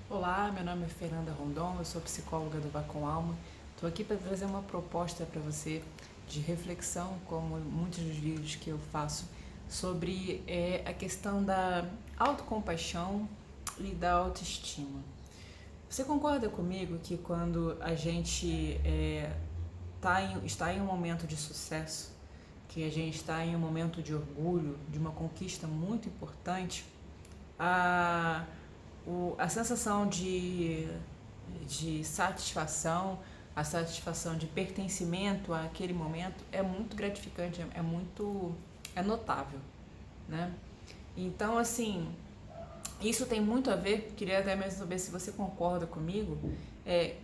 Olá, meu nome é Fernanda Rondon, eu sou psicóloga do Vá com Alma. Estou aqui para trazer uma proposta para você de reflexão, como muitos dos vídeos que eu faço, sobre a questão da autocompaixão e da autoestima. Você concorda comigo que quando a gente está em um momento de sucesso, que a gente está em um momento de orgulho, de uma conquista muito importante, a a sensação de satisfação, a satisfação de pertencimento àquele momento é muito gratificante, é notável, né? Então, assim, isso tem muito a ver, queria até mesmo saber se você concorda comigo,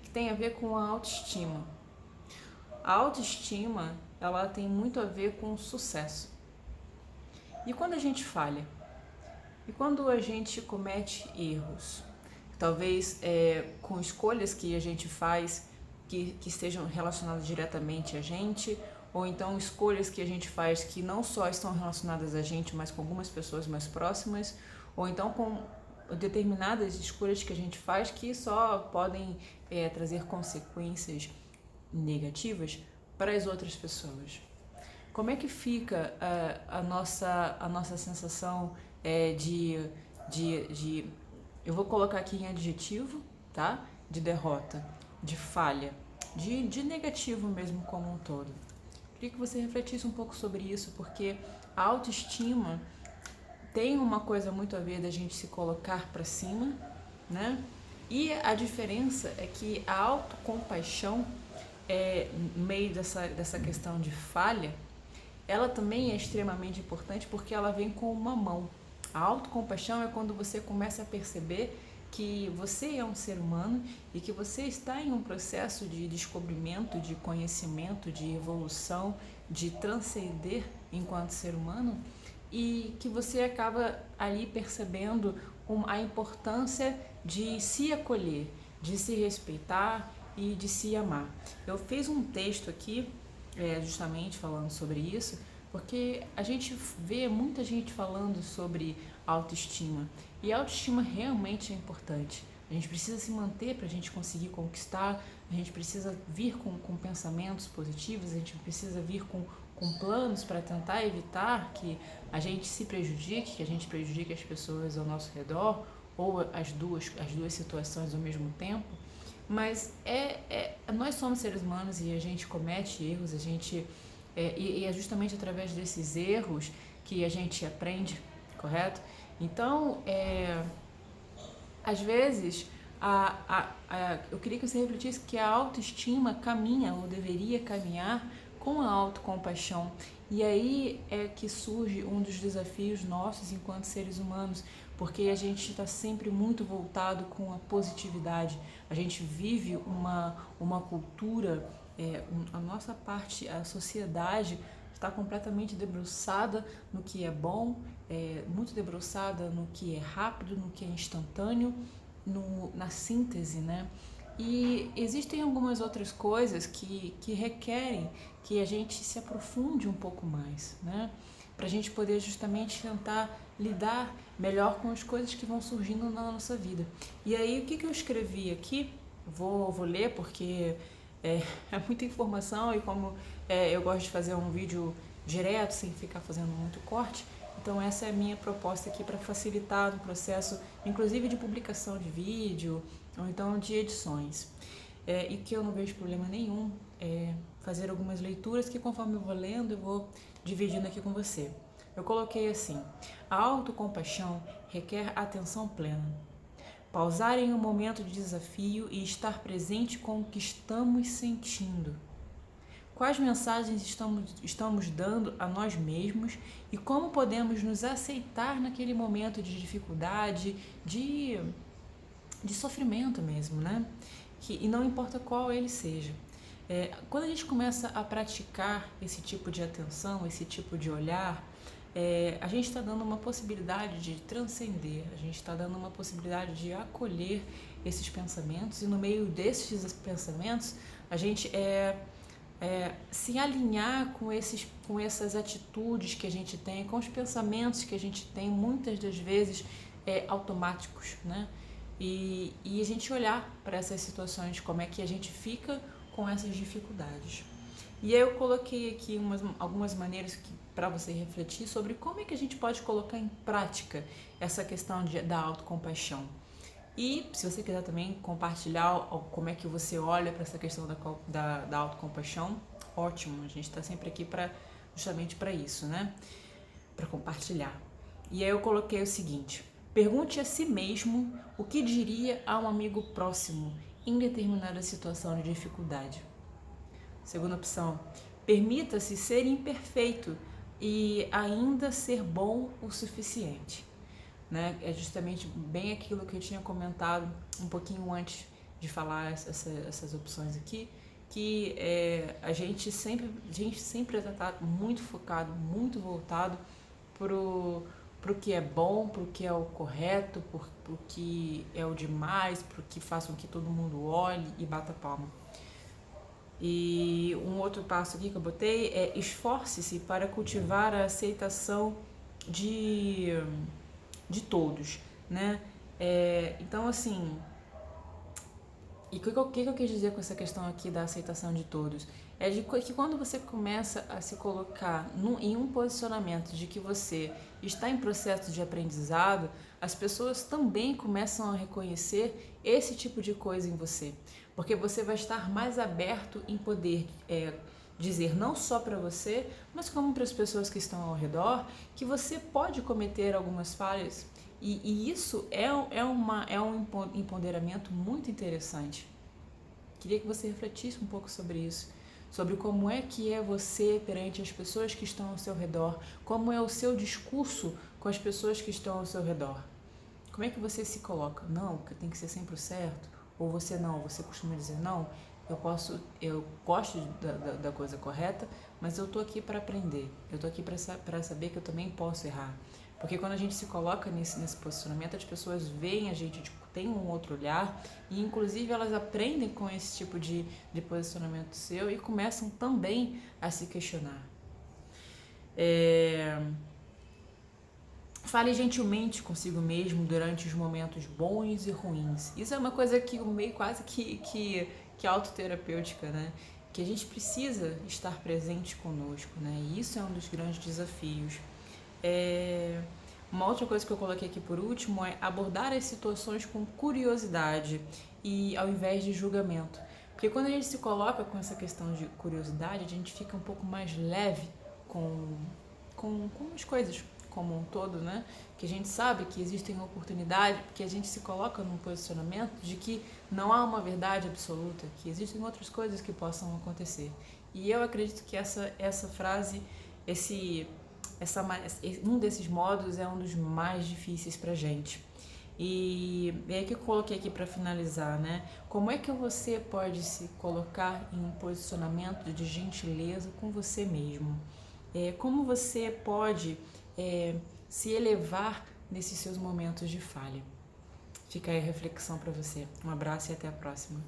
que tem a ver com a autoestima. A autoestima, ela tem muito a ver com o sucesso. E quando a gente falha? E quando a gente comete erros, talvez com escolhas que a gente faz que estejam relacionadas diretamente a gente, ou então escolhas que a gente faz que não só estão relacionadas a gente, mas com algumas pessoas mais próximas, ou então com determinadas escolhas que a gente faz que só podem trazer consequências negativas para as outras pessoas. Como é que fica a nossa sensação de. Eu vou colocar aqui em adjetivo, tá? De derrota, de falha, de negativo mesmo como um todo. Queria que você refletisse um pouco sobre isso, porque a autoestima tem uma coisa muito a ver da gente se colocar para cima, né? E a diferença é que a autocompaixão, no meio dessa questão de falha, ela também é extremamente importante porque ela vem com uma mão. A autocompaixão é quando você começa a perceber que você é um ser humano e que você está em um processo de descobrimento, de conhecimento, de evolução, de transcender enquanto ser humano e que você acaba ali percebendo a importância de se acolher, de se respeitar e de se amar. Eu fiz um texto aqui justamente falando sobre isso, porque a gente vê muita gente falando sobre autoestima e a autoestima realmente é importante. A gente precisa se manter para a gente conseguir conquistar, a gente precisa vir com pensamentos positivos, a gente precisa vir com planos para tentar evitar que a gente se prejudique, que a gente prejudique as pessoas ao nosso redor ou as duas situações ao mesmo tempo. Mas nós somos seres humanos e a gente comete erros, e é justamente através desses erros que a gente aprende, correto? Então, às vezes, eu queria que você refletisse que a autoestima caminha ou deveria caminhar com a autocompaixão. E aí é que surge um dos desafios nossos enquanto seres humanos, porque a gente está sempre muito voltado com a positividade. A gente vive uma cultura, a nossa parte, a sociedade está completamente debruçada no que é bom, muito debruçada no que é rápido, no que é instantâneo, na síntese, né? E existem algumas outras coisas que requerem que a gente se aprofunde um pouco mais, né? Para a gente poder justamente tentar lidar melhor com as coisas que vão surgindo na nossa vida. E aí, o que eu escrevi aqui? Vou ler porque é muita informação e como eu gosto de fazer um vídeo direto, sem ficar fazendo muito corte, então essa é a minha proposta aqui para facilitar o processo, inclusive de publicação de vídeo ou então de edições. E que eu não vejo problema nenhum fazer algumas leituras que conforme eu vou lendo eu vou dividindo aqui com você. Eu coloquei assim: a autocompaixão requer atenção plena. Pausar em um momento de desafio e estar presente com o que estamos sentindo. Quais mensagens estamos dando a nós mesmos e como podemos nos aceitar naquele momento de dificuldade, de sofrimento mesmo, né? E não importa qual ele seja. Quando a gente começa a praticar esse tipo de atenção, esse tipo de olhar, a gente está dando uma possibilidade de transcender, a gente está dando uma possibilidade de acolher esses pensamentos e no meio desses pensamentos a gente se alinhar com essas atitudes que a gente tem, com os pensamentos que a gente tem, muitas das vezes automáticos, né? e a gente olhar para essas situações, como é que a gente fica com essas dificuldades. E aí eu coloquei aqui algumas maneiras para você refletir sobre como é que a gente pode colocar em prática essa questão da autocompaixão. E se você quiser também compartilhar como é que você olha para essa questão da autocompaixão, ótimo, a gente está sempre aqui justamente para isso, né? Para compartilhar. E aí eu coloquei o seguinte: pergunte a si mesmo o que diria a um amigo próximo em determinada situação de dificuldade. Segunda opção: permita-se ser imperfeito e ainda ser bom o suficiente. Né? É justamente bem aquilo que eu tinha comentado um pouquinho antes de falar essas opções aqui, que a gente sempre está muito focado, muito voltado pro que é bom, pro que é o correto, pro que é o demais, pro que faça com que todo mundo olhe e bata palma. E um outro passo aqui que eu botei é: esforce-se para cultivar a aceitação de todos, né? Então, assim, e o que eu quis dizer com essa questão aqui da aceitação de todos? É de que quando você começa a se colocar em um posicionamento de que você está em processo de aprendizado, as pessoas também começam a reconhecer esse tipo de coisa em você. Porque você vai estar mais aberto em poder dizer não só para você, mas como para as pessoas que estão ao redor, que você pode cometer algumas falhas. E isso é um empoderamento muito interessante. Queria que você refletisse um pouco sobre isso, sobre como é que é você perante as pessoas que estão ao seu redor, como é o seu discurso com as pessoas que estão ao seu redor. Como é que você se coloca? Não, que tem que ser sempre o certo? Ou você não, você costuma dizer não, eu gosto da coisa correta, mas eu tô aqui para aprender, eu tô aqui para saber que eu também posso errar. Porque quando a gente se coloca nesse posicionamento, as pessoas veem a gente, tem um outro olhar, e inclusive elas aprendem com esse tipo de posicionamento seu e começam também a se questionar. Fale gentilmente consigo mesmo durante os momentos bons e ruins. Isso é uma coisa que meio quase que autoterapêutica, né? Que a gente precisa estar presente conosco, né? E isso é um dos grandes desafios. Uma outra coisa que eu coloquei aqui por último é abordar as situações com curiosidade e ao invés de julgamento. Porque quando a gente se coloca com essa questão de curiosidade, a gente fica um pouco mais leve com as coisas como um todo, né? Que a gente sabe que existem oportunidades, que a gente se coloca num posicionamento de que não há uma verdade absoluta, que existem outras coisas que possam acontecer. E eu acredito que essa frase, um desses modos é um dos mais difíceis pra gente. E é aí que eu coloquei aqui para finalizar, né? Como é que você pode se colocar em um posicionamento de gentileza com você mesmo? Como você pode se elevar nesses seus momentos de falha? Fica aí a reflexão para você. Um abraço e até a próxima.